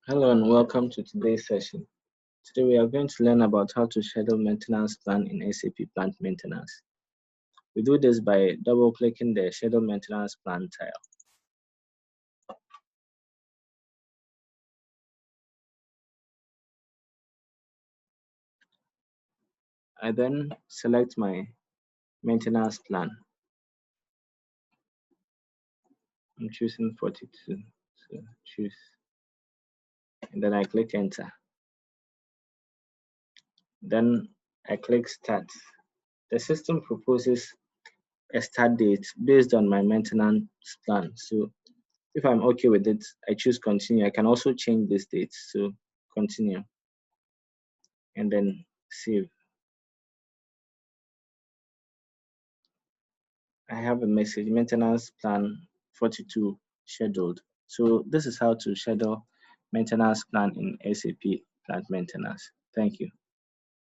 Hello and welcome to today's session. Today we are going to learn about how to schedule maintenance plan in SAP Plant Maintenance. We do this by double-clicking the Schedule Maintenance Plan tile. I then select my maintenance plan. I'm choosing 42, so choose, and then I click Enter. Then I click Start. The system proposes a start date based on my maintenance plan. So if I'm okay with it, I choose Continue. I can also change this date, so Continue, and then Save. I have a message, maintenance plan 42 scheduled. So this is how to schedule maintenance plan in SAP Plant Maintenance. Thank you.